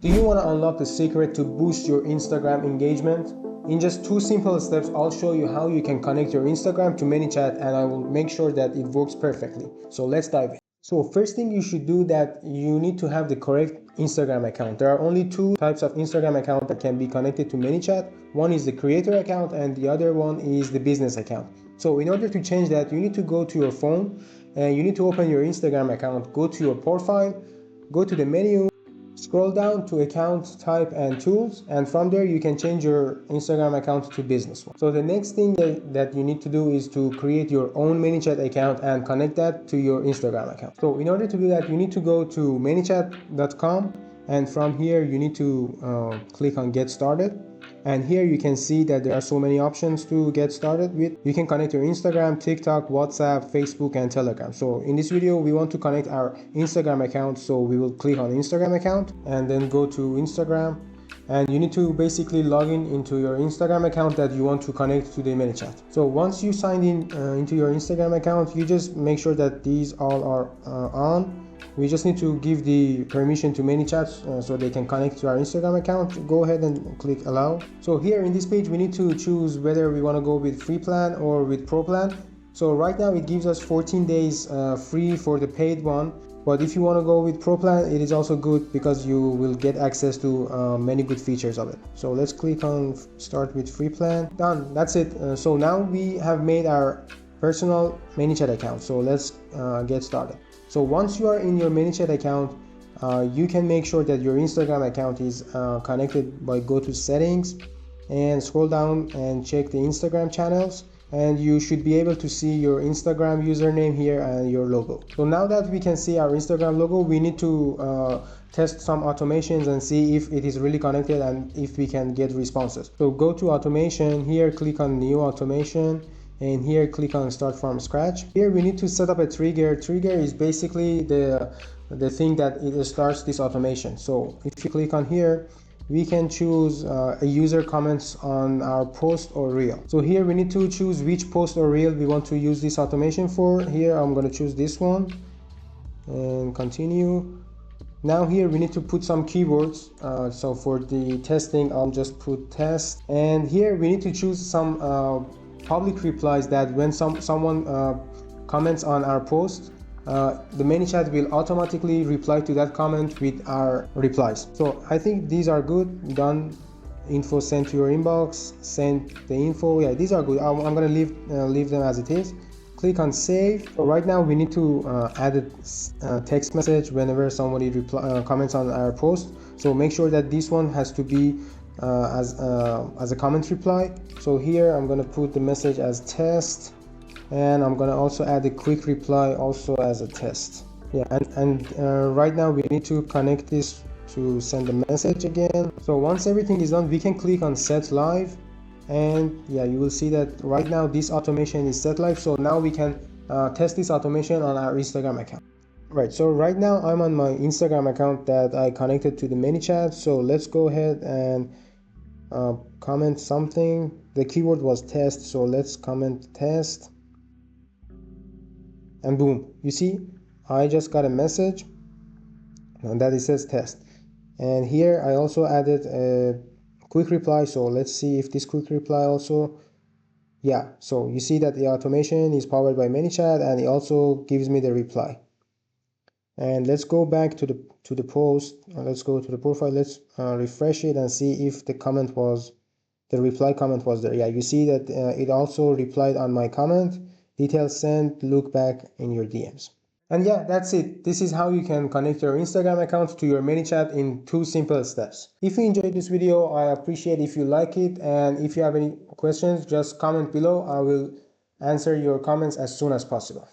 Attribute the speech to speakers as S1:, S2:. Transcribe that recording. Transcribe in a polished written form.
S1: Do you want to unlock the secret to boost your Instagram engagement? In just 2 simple steps, I'll show you how you can connect your Instagram to ManyChat, and I will make sure that it works perfectly. So let's dive in. So first thing you should do that you need to have the correct Instagram account. There are only 2 types of Instagram account that can be connected to ManyChat. One is the creator account and the other one is the business account. So in order to change that, you need to go to your phone and you need to open your Instagram account. Go to your profile, go to the menu, scroll down to account type and tools, and from there you can change your Instagram account to business one. So the next thing that you need to do is to create your own ManyChat account and connect that to your Instagram account. So in order to do that, you need to go to ManyChat.com, and from here you need to click on get started. And here you can see that there are so many options to get started with. You can connect your Instagram, TikTok, WhatsApp, Facebook, and Telegram. So in this video, we want to connect our Instagram account. So we will click on Instagram account and then go to Instagram. And you need to basically log in into your Instagram account that you want to connect to the ManyChat. So once you signed in into your Instagram account, you just make sure that these all are on. We just need to give the permission to ManyChat so they can connect to our Instagram account. Go ahead and click allow. So here in this page, we need to choose whether we want to go with free plan or with pro plan. So right now it gives us 14 days free for the paid one. But if you want to go with pro plan, it is also good because you will get access to many good features of it. So let's click on start with free plan. Done. That's it. So now we have made our personal ManyChat account. So let's get started. So once you are in your ManyChat account, you can make sure that your Instagram account is connected by go to settings and scroll down and check the Instagram channels, and you should be able to see your Instagram username here and your logo. So now that we can see our Instagram logo, we need to test some automations and see if it is really connected and if we can get responses. So go to automation, here click on new automation, and here click on start from scratch. Here we need to set up a trigger. Trigger is basically the thing that it starts this automation. So if you click on here, we can choose a user comments on our post or reel. So here we need to choose which post or reel we want to use this automation for. Here I'm going to choose this one and continue. Now here we need to put some keywords. So for the testing, I'll just put test, and here we need to choose some public replies that when someone comments on our post, the ManyChat will automatically reply to that comment with our replies. So I think these are good. Done. Info sent to your inbox. Send the info. Yeah, these are good. I'm gonna leave them as it is. Click on save. So right now we need to add a text message whenever somebody comments on our post. So make sure that this one has to be as a comment reply. So here I'm going to put the message as test, and I'm going to also add a quick reply also as a test. Yeah, and right now we need to connect this to send a message again. So once everything is done, we can click on set live, and yeah, you will see that right now this automation is set live. So now we can test this automation on our Instagram account. Right, so right now I'm on my Instagram account that I connected to the ManyChat. So let's go ahead and comment something. The keyword was test, so let's comment test, and boom, you see I just got a message and that it says test. And here I also added a quick reply, so let's see if this quick reply also, yeah, so you see that the automation is powered by ManyChat and it also gives me the reply. And let's go back to the post. Let's go to the profile. Let's refresh it and see if the reply comment was there. Yeah, you see that it also replied on my comment. Details sent, look back in your DMs. And yeah, that's it. This is how you can connect your Instagram account to your ManyChat in 2 simple steps. If you enjoyed this video, I appreciate if you like it, and if you have any questions, just comment below. I will answer your comments as soon as possible.